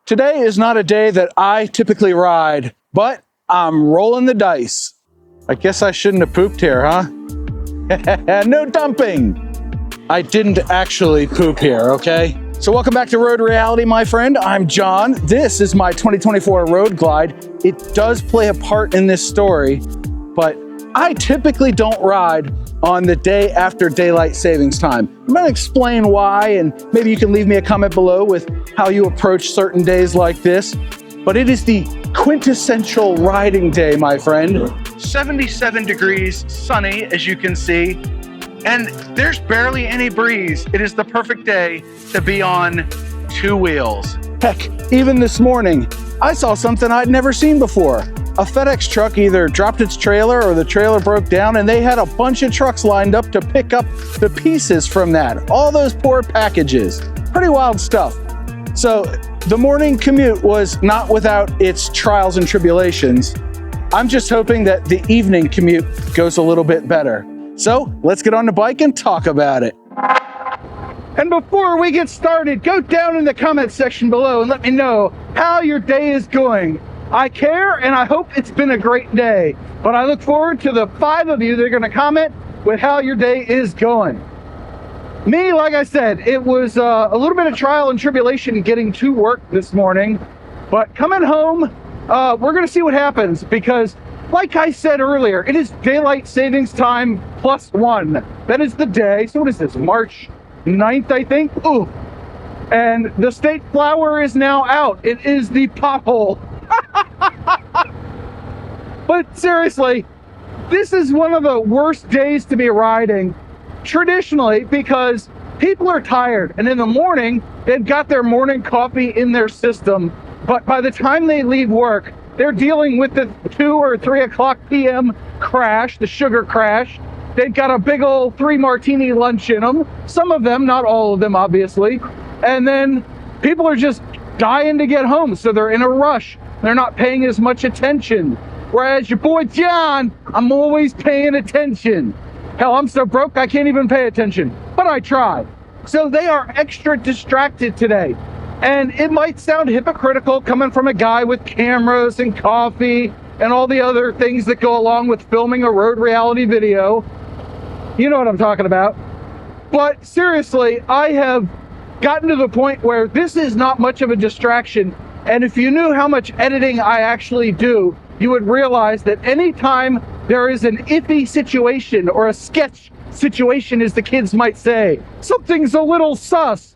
Today is not a day that I typically ride, but I'm rolling the dice. I guess I shouldn't have pooped here, huh? No dumping. I didn't actually poop here, okay? So welcome back to Road Reality, my friend. I'm John. This is my 2024 Road Glide. It does play a part in this story, but I typically don't ride on the day after daylight savings time. I'm gonna explain why, and maybe you can leave me a comment below with how you approach certain days like this. But it is the quintessential riding day, my friend. 77 degrees, sunny, as you can see, and there's barely any breeze. It is the perfect day to be on two wheels. Heck, even this morning, I saw something I'd never seen before. A FedEx truck either dropped its trailer or the trailer broke down, and they had a bunch of trucks lined up to pick up the pieces from that. All those poor packages. Pretty wild stuff. So the morning commute was not without its trials and tribulations. I'm just hoping that the evening commute goes a little bit better. So let's get on the bike and talk about it. And before we get started, go down in the comment section below and let me know how your day is going. I care, and I hope it's been a great day. But I look forward to the 5 of you that are going to comment with how your day is going. Me, like I said, it was a little bit of trial and tribulation getting to work this morning. But coming home, we're going to see what happens because, like I said earlier, it is daylight savings time +1. That is the day. So what is this, March 9th, I think? Ooh. And the state flower is now out. It is the pothole. But seriously, this is one of the worst days to be riding traditionally because people are tired, and in the morning they've got their morning coffee in their system, but by the time they leave work they're dealing with the 2 or 3 o'clock p.m. crash, the sugar crash. They've got a big old 3 martini lunch in them, some of them, not all of them obviously, and then people are just dying to get home, so they're in a rush. They're not paying as much attention. Whereas your boy John, I'm always paying attention. Hell, I'm so broke I can't even pay attention, but I try. So they are extra distracted today. And it might sound hypocritical coming from a guy with cameras and coffee and all the other things that go along with filming a road reality video. You know what I'm talking about. But seriously, I have gotten to the point where this is not much of a distraction. And if you knew how much editing I actually do, you would realize that anytime there is an iffy situation or a sketch situation, as the kids might say, something's a little sus.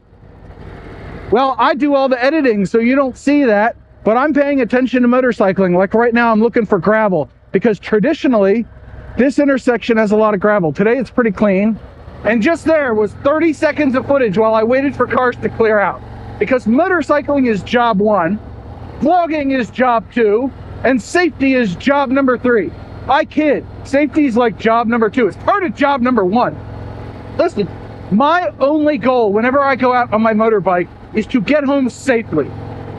Well, I do all the editing, so you don't see that, but I'm paying attention to motorcycling. Like right now, I'm looking for gravel because traditionally, this intersection has a lot of gravel. Today, it's pretty clean. And just there was 30 seconds of footage while I waited for cars to clear out. Because motorcycling is job 1, vlogging is job 2, and safety is job number 3. I kid, safety is like job number 2. It's part of job number 1. Listen, my only goal whenever I go out on my motorbike is to get home safely.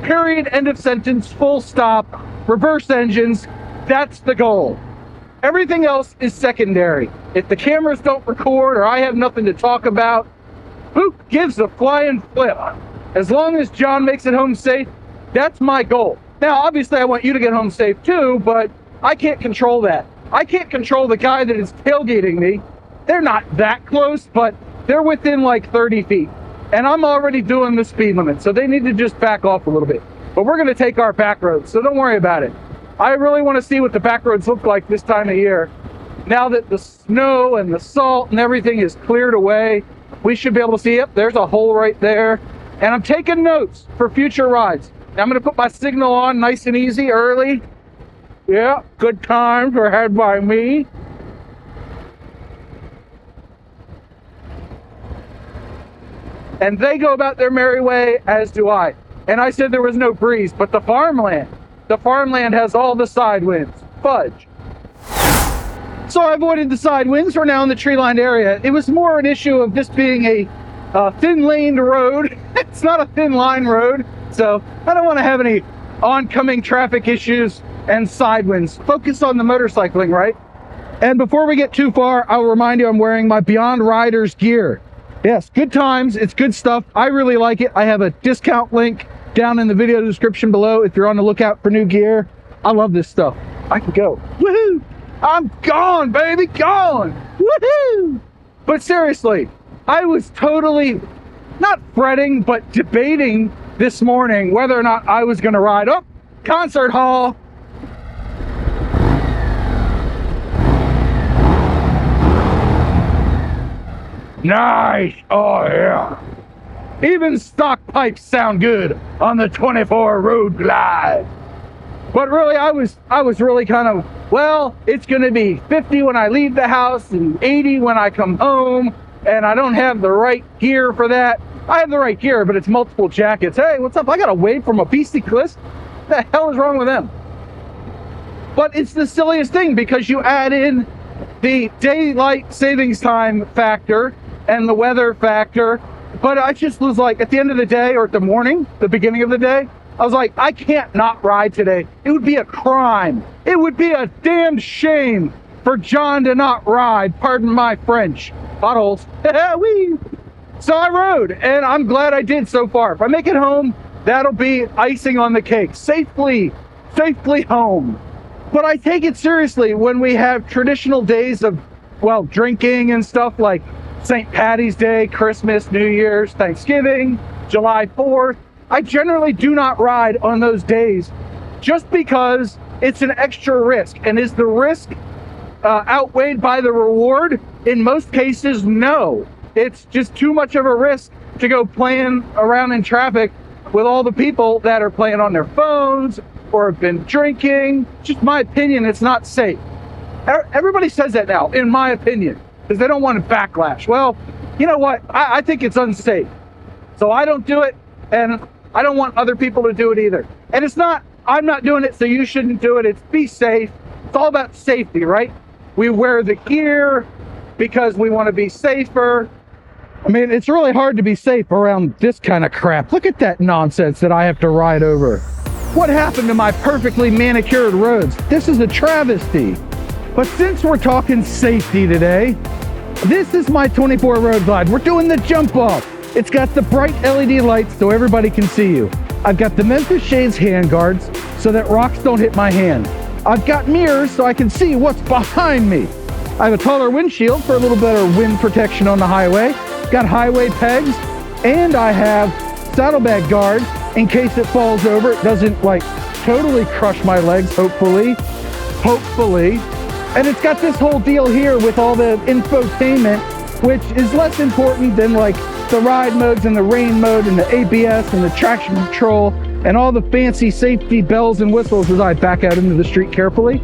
Period, end of sentence, full stop, reverse engines, that's the goal. Everything else is secondary. If the cameras don't record or I have nothing to talk about, who gives a flying flip? As long as John makes it home safe, that's my goal. Now, obviously, I want you to get home safe too, but I can't control that. I can't control the guy that is tailgating me. They're not that close, but they're within like 30 feet. And I'm already doing the speed limit, so they need to just back off a little bit. But we're gonna take our back roads, so don't worry about it. I really wanna see what the back roads look like this time of year. Now that the snow and the salt and everything is cleared away, we should be able to see, yep, there's a hole right there. And I'm taking notes for future rides. Now I'm going to put my signal on nice and easy early. Yeah, good times are had by me. And they go about their merry way, as do I. And I said there was no breeze, but the farmland has all the side winds. Fudge. So I avoided the side winds. We're now in the tree-lined area. It was more an issue of this being a thin-laned road. It's not a thin-line road, so I don't want to have any oncoming traffic issues and side winds. Focus on the motorcycling, right? And before we get too far, I'll remind you I'm wearing my Beyond Riders gear. Yes, good times. It's good stuff. I really like it. I have a discount link down in the video description below if you're on the lookout for new gear. I love this stuff. I can go. Woohoo! I'm gone, baby, gone! Woohoo! But seriously, I was totally not fretting, but debating this morning whether or not I was going to ride up concert hall. Nice. Oh yeah. Even stock pipes sound good on the 24 Road Glide. But really, I was really kind of, well, it's going to be 50 when I leave the house and 80 when I come home, and I don't have the right gear for that. I have the right gear, but it's multiple jackets. Hey, what's up? I got a wave from a beastie list. What the hell is wrong with them? But it's the silliest thing because you add in the daylight savings time factor and the weather factor. But I just was like, at the end of the day, or at the morning, the beginning of the day, I was like, I can't not ride today. It would be a crime. It would be a damn shame for John to not ride. Pardon my French. Potholes. Wee. So I rode, and I'm glad I did so far. If I make it home, that'll be icing on the cake. Safely home. But I take it seriously when we have traditional days of, well, drinking and stuff like St. Patty's Day, Christmas, New Year's, Thanksgiving, July 4th. I generally do not ride on those days just because it's an extra risk. And is the risk outweighed by the reward? In most cases, no. It's just too much of a risk to go playing around in traffic with all the people that are playing on their phones or have been drinking. Just my opinion, it's not safe. Everybody says that now, in my opinion, because they don't want a backlash. Well, you know what? I think it's unsafe. So I don't do it, and I don't want other people to do it either. And it's not, I'm not doing it, so you shouldn't do it. It's be safe. It's all about safety, right? We wear the gear because we want to be safer. I mean, it's really hard to be safe around this kind of crap. Look at that nonsense that I have to ride over. What happened to my perfectly manicured roads? This is a travesty. But since we're talking safety today, this is my 24 Road Glide. We're doing the jump off. It's got the bright LED lights so everybody can see you. I've got the Memphis Shades hand guards so that rocks don't hit my hand. I've got mirrors so I can see what's behind me. I have a taller windshield for a little better wind protection on the highway. Got highway pegs, and I have saddlebag guards in case it falls over. It doesn't like totally crush my legs, hopefully. And it's got this whole deal here with all the infotainment, which is less important than like the ride modes and the rain mode and the ABS and the traction control and all the fancy safety bells and whistles as I back out into the street carefully.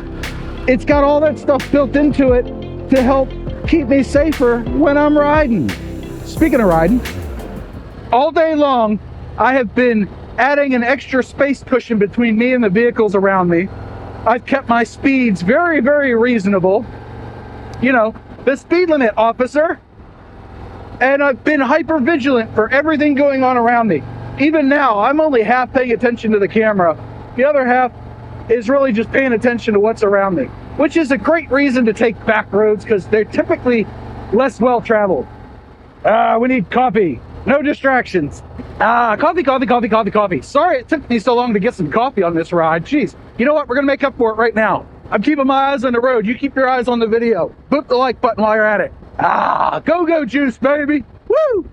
It's got all that stuff built into it to help keep me safer when I'm riding. Speaking of riding, all day long, I have been adding an extra space cushion between me and the vehicles around me. I've kept my speeds very, very reasonable. You know, the speed limit, officer. And I've been hyper vigilant for everything going on around me. Even now, I'm only half paying attention to the camera. The other half is really just paying attention to what's around me, which is a great reason to take back roads because they're typically less well traveled. We need coffee. No distractions. Coffee. Sorry it took me so long to get some coffee on this ride. Jeez. You know what? We're going to make up for it right now. I'm keeping my eyes on the road. You keep your eyes on the video. Boop the like button while you're at it. Go juice, baby. Woo!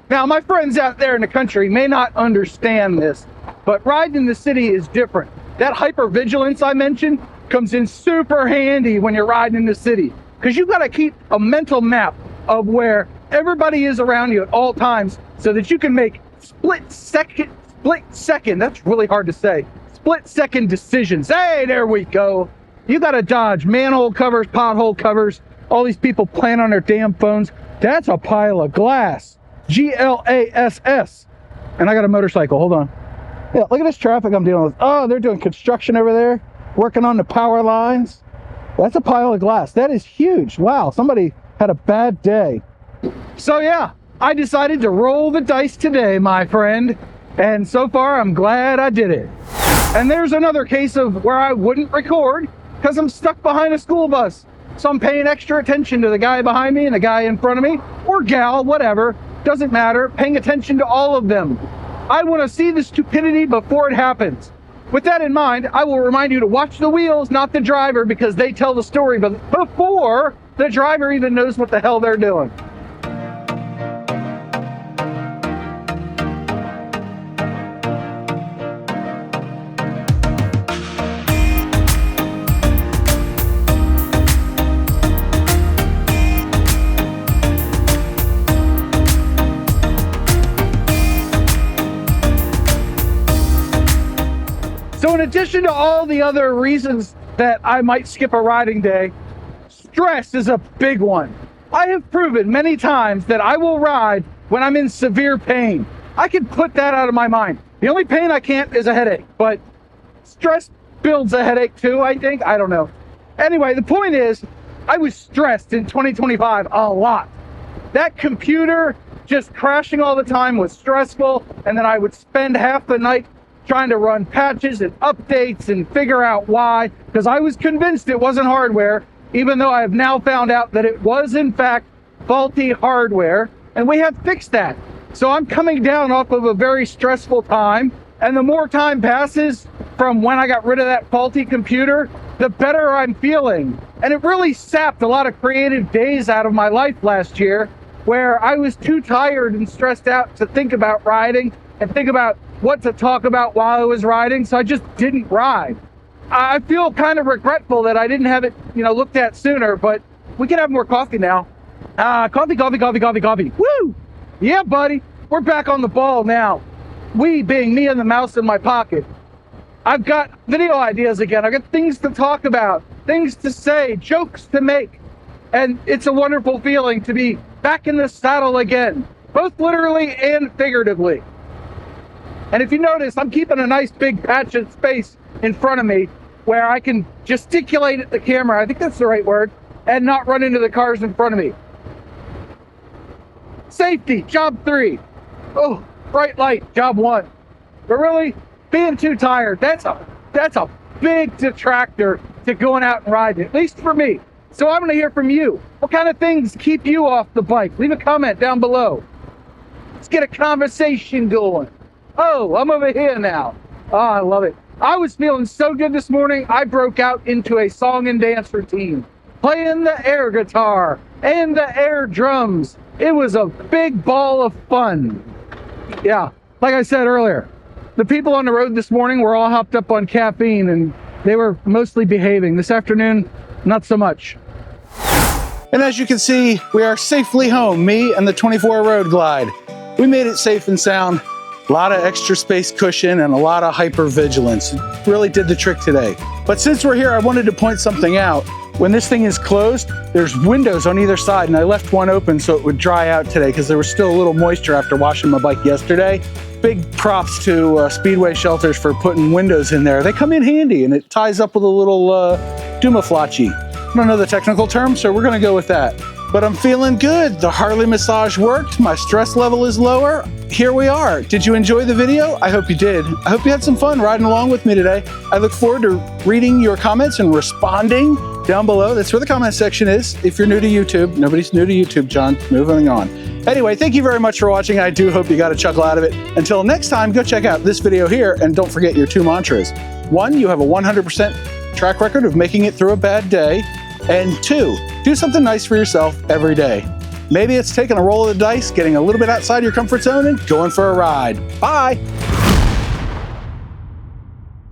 Now, my friends out there in the country may not understand this, but riding in the city is different. That hypervigilance I mentioned comes in super handy when you're riding in the city because you've got to keep a mental map of where everybody is around you at all times so that you can make split second, that's really hard to say, split second decisions. Hey, there we go. You got to dodge manhole covers, pothole covers, all these people playing on their damn phones. That's a pile of glass. GLASS. And I got a motorcycle. Hold on. Yeah, look at this traffic I'm dealing with. Oh, they're doing construction over there, working on the power lines. That's a pile of glass. That is huge. Wow, somebody had a bad day. So yeah, I decided to roll the dice today, my friend. And so far, I'm glad I did it. And there's another case of where I wouldn't record because I'm stuck behind a school bus. So I'm paying extra attention to the guy behind me and the guy in front of me, or gal, whatever. Doesn't matter. Paying attention to all of them. I want to see the stupidity before it happens. With that in mind, I will remind you to watch the wheels, not the driver, because they tell the story before the driver even knows what the hell they're doing. So in addition to all the other reasons that I might skip a riding day, stress is a big one. I have proven many times that I will ride when I'm in severe pain. I can put that out of my mind. The only pain I can't is a headache, but stress builds a headache too, I think. I don't know. Anyway, the point is, I was stressed in 2025 a lot. That computer just crashing all the time was stressful, and then I would spend half the night trying to run patches and updates and figure out why, because I was convinced it wasn't hardware, even though I have now found out that it was in fact faulty hardware, and we have fixed that. So I'm coming down off of a very stressful time, and the more time passes from when I got rid of that faulty computer, the better I'm feeling. And it really sapped a lot of creative days out of my life last year, where I was too tired and stressed out to think about riding and think about what to talk about while I was riding, so I just didn't ride. I feel kind of regretful that I didn't have it, looked at sooner, but we can have more coffee now. Coffee. Woo! Yeah, buddy. We're back on the ball now. We being me and the mouse in my pocket. I've got video ideas again. I've got things to talk about, things to say, jokes to make. And it's a wonderful feeling to be back in the saddle again, both literally and figuratively. And if you notice, I'm keeping a nice big patch of space in front of me where I can gesticulate at the camera, I think that's the right word, and not run into the cars in front of me. Safety, job 3. Oh, bright light, job 1. But really, being too tired, that's a big detractor to going out and riding, at least for me. So I'm gonna hear from you. What kind of things keep you off the bike? Leave a comment down below. Let's get a conversation going. Oh, I'm over here now. Oh, I love it. I was feeling so good this morning, I broke out into a song and dance routine, playing the air guitar and the air drums. It was a big ball of fun. Yeah, like I said earlier, the people on the road this morning were all hopped up on caffeine and they were mostly behaving. This afternoon, not so much. And as you can see, we are safely home, me and the 24 Road Glide. We made it safe and sound. A lot of extra space cushion and a lot of hypervigilance. It really did the trick today. But since we're here, I wanted to point something out. When this thing is closed, there's windows on either side, and I left one open so it would dry out today because there was still a little moisture after washing my bike yesterday. Big props to Speedway Shelters for putting windows in there. They come in handy, and it ties up with a little dumaflachi. I don't know the technical term, so we're gonna go with that. But I'm feeling good. The Harley massage worked. My stress level is lower. Here we are. Did you enjoy the video? I hope you did. I hope you had some fun riding along with me today. I look forward to reading your comments and responding down below. That's where the comment section is. If you're new to YouTube, nobody's new to YouTube, John. Moving on. Anyway, thank you very much for watching. I do hope you got a chuckle out of it. Until next time, go check out this video here and don't forget your 2 mantras. 1, you have a 100% track record of making it through a bad day. And 2, do something nice for yourself every day. Maybe it's taking a roll of the dice, getting a little bit outside your comfort zone, and going for a ride. Bye.